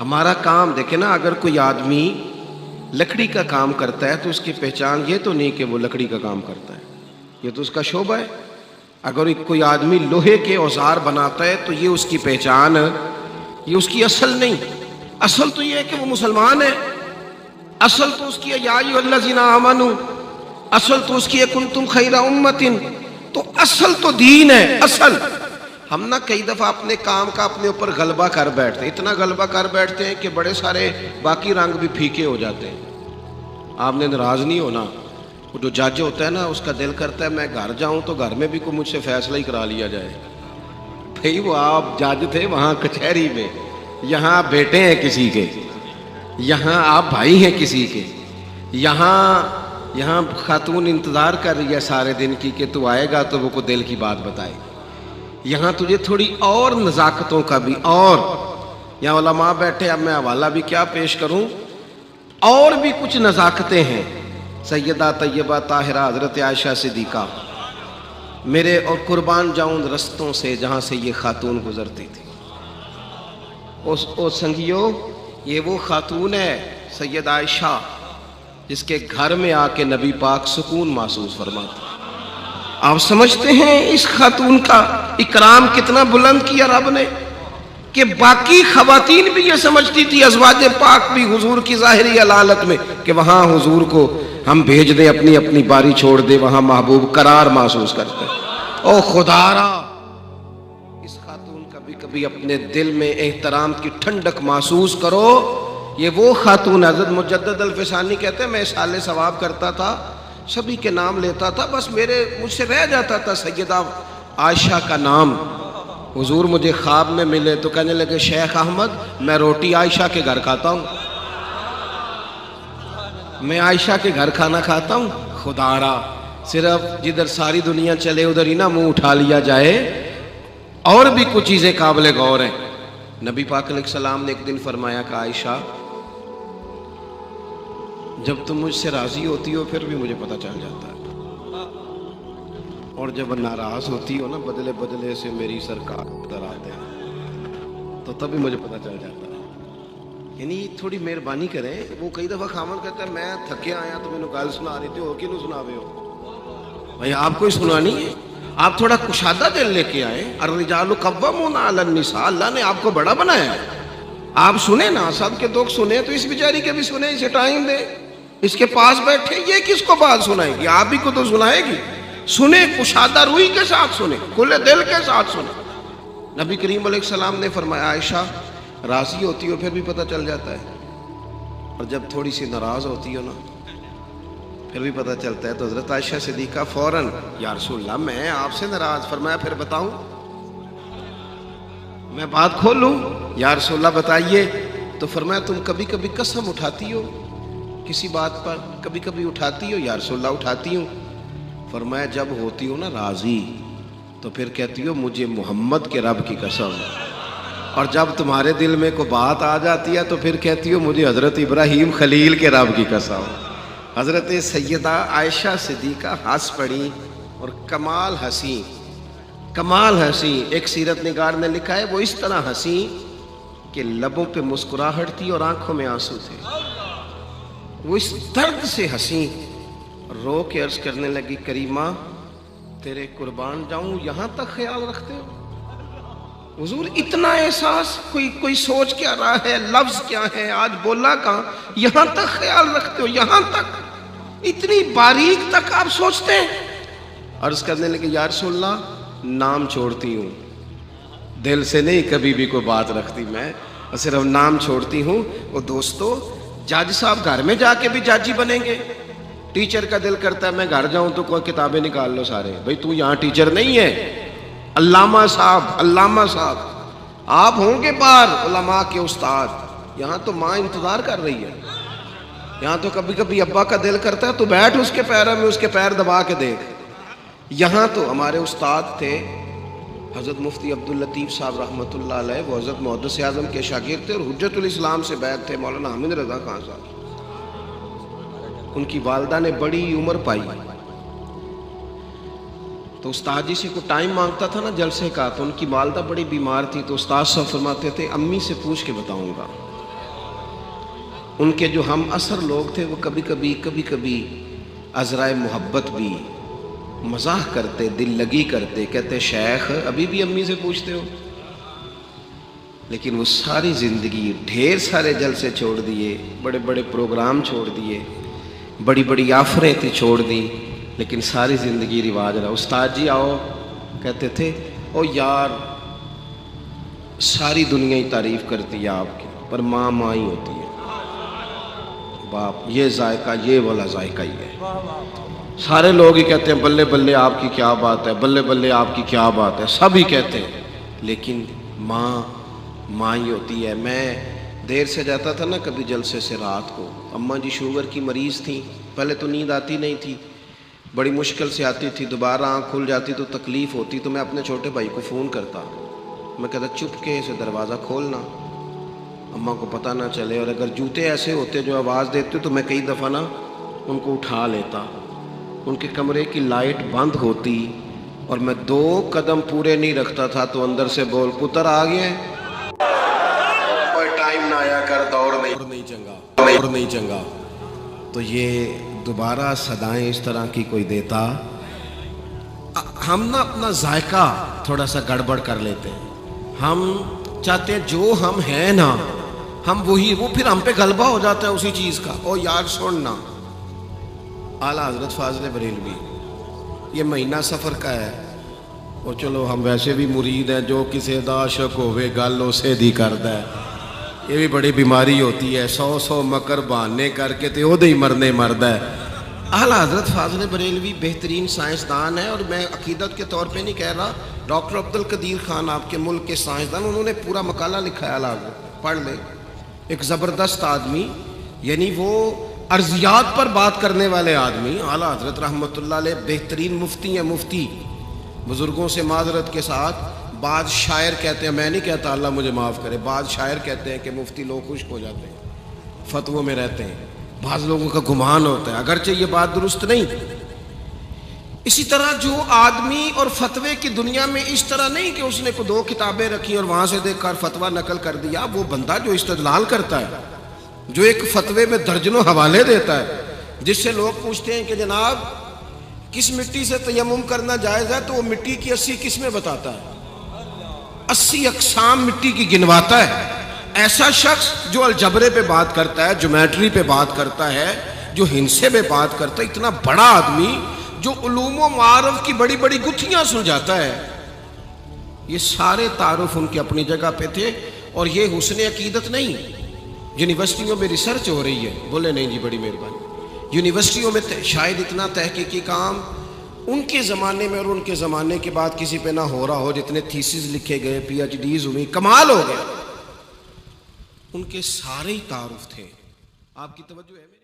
ہمارا کام دیکھیں نا، اگر کوئی آدمی لکڑی کا کام کرتا ہے تو اس کی پہچان یہ تو نہیں کہ وہ لکڑی کا کام کرتا ہے، یہ تو اس کا شعبہ ہے۔ اگر کوئی آدمی لوہے کے اوزار بناتا ہے تو یہ اس کی پہچان، یہ اس کی اصل نہیں۔ اصل تو یہ ہے کہ وہ مسلمان ہے، اصل تو اس کی یا ایھا الذین آمنوا، اصل تو اس کی کنتم خیر امۃ، تو اصل تو دین ہے۔ اصل ہم نہ کئی دفعہ اپنے کام کا اپنے اوپر غلبہ کر بیٹھتے ہیں، اتنا غلبہ کر بیٹھتے ہیں کہ بڑے سارے باقی رنگ بھی پھیکے ہو جاتے ہیں۔ آپ نے ناراض نہیں ہونا، وہ جو جج ہوتا ہے نا، اس کا دل کرتا ہے میں گھر جاؤں تو گھر میں بھی کوئی مجھ سے فیصلہ ہی کرا لیا جائے۔ بھئی وہ آپ جج تھے وہاں کچہری میں، یہاں آپ بیٹے ہیں کسی کے، یہاں آپ بھائی ہیں کسی کے، یہاں خاتون انتظار کر رہی ہے سارے دن کی کہ تو آئے گا تو وہ کو دل کی بات بتائے۔ یہاں تجھے تھوڑی اور نزاکتوں کا بھی، اور یہاں علماء بیٹھے، اب میں حوالہ بھی کیا پیش کروں، اور بھی کچھ نزاکتیں ہیں۔ سیدہ طیبہ طاہرہ حضرت عائشہ صدیقہ، میرے اور قربان جاؤں رستوں سے جہاں سے یہ خاتون گزرتی تھی۔ او سنگیو، یہ وہ خاتون ہے سیدہ عائشہ جس کے گھر میں آ کے نبی پاک سکون محسوس فرماتے۔ آپ سمجھتے ہیں اس خاتون کا اکرام کتنا بلند کیا رب نے، کہ باقی خواتین بھی یہ سمجھتی تھی، ازواج پاک بھی حضور کی ظاہری علالت میں، کہ وہاں حضور کو ہم بھیج دیں، اپنی اپنی باری چھوڑ دیں، وہاں محبوب قرار محسوس کرتے ہیں۔ او خدا را، اس خاتون کا بھی کبھی اپنے دل میں احترام کی ٹھنڈک محسوس کرو۔ یہ وہ خاتون، حضرت مجدد الفسانی کہتے ہیں میں اصالہ ثواب کرتا تھا، سبھی کے نام لیتا تھا، بس مجھ سے رہ جاتا تھا سیدہ عائشہ کا نام۔ حضور مجھے خواب میں ملے تو کہنے لگے شیخ احمد میں روٹی عائشہ کے گھر کھاتا ہوں، میں عائشہ کے گھر کھانا کھاتا ہوں۔ خدا را، صرف جدھر ساری دنیا چلے ادھر ہی نہ منہ اٹھا لیا جائے، اور بھی کچھ چیزیں قابل غور ہیں۔ نبی پاک علیہ السلام نے ایک دن فرمایا کہ عائشہ جب تم مجھ سے راضی ہوتی ہو پھر بھی مجھے پتہ چل جاتا ہے، اور جب ناراض ہوتی ہو نا بدلے بدلے سے میری سرکار ادھر آتے ہیں تو تب بھی مجھے پتہ چل جاتا ہے۔ یعنی تھوڑی مہربانی کریں۔ وہ کئی دفعہ خامن کہتا ہے میں تھکے آیا تو مینوں گل سنا رہی تھی، ہو کینوں سناوے ہو بھائی، آپ کو ہی سنانی ہے۔ آپ تھوڑا کشادہ دل لے کے آئیں۔ الرجال قوامون علی النساء، اللہ نے آپ کو بڑا بنایا ہے، آپ سنیں نا، سب کے دکھ سنیں تو اس بیچاری کے بھی سنیں، اسے ٹائم دیں۔ اس کے پاس بیٹھے یہ کس کو بات سنائے گی؟ آپ ہی کو تو سنائے گی۔ سنیں، کشادہ روئی کے ساتھ سنیں، کھلے دل کے ساتھ سنیں۔ نبی کریم علیہ السلام نے فرمایا عائشہ راضی ہوتی ہو پھر بھی پتہ چل جاتا ہے، اور جب تھوڑی سی ناراض ہوتی ہو نا پھر بھی پتہ چلتا ہے۔ تو حضرت عائشہ صدیقہ فوراً یا رسول اللہ میں آپ سے ناراض، فرمایا پھر بتاؤں، میں بات کھولوں؟ یا رسول اللہ بتائیے۔ تو فرمایا تم کبھی کبھی قسم اٹھاتی ہو کسی بات پر، کبھی کبھی اٹھاتی ہو؟ یا رسول اللہ اٹھاتی ہوں۔ فرمایا جب ہوتی ہو نا راضی تو پھر کہتی ہو مجھے محمد کے رب کی قسم، اور جب تمہارے دل میں کوئی بات آ جاتی ہے تو پھر کہتی ہو مجھے حضرت ابراہیم خلیل کے رب کی قسم۔ حضرت سیدہ عائشہ صدیقہ ہنس پڑی، اور کمال ہنسی، کمال ہنسی۔ ایک سیرت نگار نے لکھا ہے وہ اس طرح ہنسی کہ لبوں پہ مسکراہٹ تھی اور آنکھوں میں آنسو تھے۔ وہ اس درد سے ہنسی، رو کے عرض کرنے لگی کریمہ تیرے قربان جاؤں یہاں تک خیال رکھتے ہو؟ حضور اتنا احساس، کوئی سوچ کیا رہا ہے، لفظ کیا ہے، آج بولا کہاں، یہاں تک خیال رکھتے ہو، یہاں تک، اتنی باریک تک آپ سوچتے ہیں؟ عرض کرنے لگے یا رسول اللہ نام چھوڑتی ہوں، دل سے نہیں کبھی بھی کوئی بات رکھتی، میں صرف نام چھوڑتی ہوں۔ وہ دوستو جج صاحب گھر میں جا کے بھی جج ہی بنیں گے؟ ٹیچر کا دل کرتا ہے میں گھر جاؤں تو کوئی کتابیں نکال لو سارے، بھئی تو یہاں ٹیچر نہیں ہے، علامہ صاحب آپ ہوں گے باہر علماء کے استاد، یہاں تو ماں انتظار کر رہی ہے، یہاں تو کبھی کبھی ابا کا دل کرتا ہے تو بیٹھ اس کے پیروں میں، اس کے پیر دبا کے دیکھ۔ یہاں تو ہمارے استاد تھے حضرت مفتی عبداللطیف صاحب رحمۃ اللہ علیہ، وہ حضرت محدث اعظم کے شاگرد تھے اور حجت الاسلام سے بیعت تھے مولانا حامد رضا خان صاحب۔ ان کی والدہ نے بڑی عمر پائی تو استاد جی سے کوئی ٹائم مانگتا تھا نا جلسے کا، تو ان کی والدہ بڑی بیمار تھی تو استاد صاحب فرماتے تھے امی سے پوچھ کے بتاؤں گا۔ ان کے جو ہم اثر لوگ تھے وہ کبھی کبھی عذرائے محبت بھی مزاح کرتے، دل لگی کرتے، کہتے شیخ ابھی بھی امی سے پوچھتے ہو؟ لیکن وہ ساری زندگی ڈھیر سارے جلسے چھوڑ دیے، بڑے بڑے پروگرام چھوڑ دیے، بڑی بڑی آفریں تھی چھوڑ دی، لیکن ساری زندگی رواج رہا۔ استاد جی آؤ، کہتے تھے او یار ساری دنیا ہی تعریف کرتی ہے آپ کی، پر ماں ماں ہی ہوتی ہے، باپ یہ ذائقہ یہ والا ذائقہ ہی ہے۔ سارے لوگ ہی کہتے ہیں بلے بلے آپ کی کیا بات ہے، بلے بلے آپ کی کیا بات ہے، سب ہی کہتے ہیں، لیکن ماں ماں ہی ہوتی ہے۔ میں دیر سے جاتا تھا نا کبھی جلسے سے رات کو، اماں جی شوگر کی مریض تھیں، پہلے تو نیند آتی نہیں تھی، بڑی مشکل سے آتی تھی، دوبارہ آنکھ کھل جاتی تو تکلیف ہوتی، تو میں اپنے چھوٹے بھائی کو فون کرتا، میں کہتا چپ کے سے دروازہ کھولنا، اماں کو پتہ نہ چلے، اور اگر جوتے ایسے ہوتے جو آواز دیتے تو میں کئی دفعہ نا ان کو اٹھا لیتا، ان کے کمرے کی لائٹ بند ہوتی اور میں 2 قدم پورے نہیں رکھتا تھا تو اندر سے بول پتر آ گئے ہیں، کوئی ٹائم نہ آیا کر، دوڑ نہیں چنگا۔ تو یہ دوبارہ صدائیں اس طرح کی کوئی دیتا، ہم نا اپنا ذائقہ تھوڑا سا گڑبڑ کر لیتے ہیں، ہم چاہتے ہیں جو ہم ہیں نا ہم وہی، وہ پھر ہم پہ غلبہ ہو جاتا ہے اسی چیز کا۔ او یار سننا، اعلیٰ حضرت فاضل بریلوی، یہ مہینہ سفر کا ہے، اور چلو ہم ویسے بھی مرید ہیں، جو کسے دا عاشق ہوئے گل اسے دی کردا ہے، یہ بھی بڑی بیماری ہوتی ہے، 100 مکر بہانے کر کے تے او دے ہی مرنے مرد ہے۔ اعلیٰ حضرت فاضل بریلوی بہترین سائنسدان ہے، اور میں عقیدت کے طور پہ نہیں کہہ رہا، ڈاکٹر عبدالقدیر خان آپ کے ملک کے سائنسدان، انہوں نے پورا مقالہ لکھا ہے، اعلیٰ حضرت پڑھ لیں، ایک زبردست آدمی، یعنی وہ ارضیات پر بات کرنے والے آدمی، اعلیٰ حضرت رحمۃ اللہ علیہ بہترین مفتی ہیں، مفتی بزرگوں سے معذرت کے ساتھ، بعض شاعر کہتے ہیں، میں نہیں کہتا اللہ مجھے معاف کرے، بعض شاعر کہتے ہیں کہ مفتی لوگ خشک ہو جاتے ہیں، فتووں میں رہتے ہیں، بعض لوگوں کا گمان ہوتا ہے، اگرچہ یہ بات درست نہیں۔ اسی طرح جو آدمی اور فتوے کی دنیا میں اس طرح نہیں کہ اس نے 2 کتابیں رکھی اور وہاں سے دیکھ کر فتویٰ نقل کر دیا، وہ بندہ جو استدلال کرتا ہے، جو ایک فتوے میں درجنوں حوالے دیتا ہے، جس سے لوگ پوچھتے ہیں کہ جناب کس مٹی سے تیمم کرنا جائز ہے، تو وہ مٹی کی 80 قسمیں بتاتا ہے، 80 اقسام مٹی کی گنواتا ہے۔ ایسا شخص جو الجبرے پہ بات کرتا ہے، جیومیٹری پہ بات کرتا ہے، جو ہندسے پہ بات کرتا ہے، اتنا بڑا آدمی جو علوم و معارف کی بڑی بڑی گتھیاں سلجھاتا ہے، یہ سارے تعارف ان کی اپنی جگہ پہ تھے، اور یہ حسن عقیدت نہیں۔ یونیورسٹیوں میں ریسرچ ہو رہی ہے، بولے نہیں جی بڑی مہربانی، یونیورسٹیوں میں شاید اتنا تحقیقی کام ان کے زمانے میں اور ان کے زمانے کے بعد کسی پہ نہ ہو رہا ہو، جتنے تھیسز لکھے گئے، پی ایچ ڈیز ہوئی، کمال ہو گیا، ان کے سارے ہی تعارف تھے۔ آپ کی توجہ ہے میری؟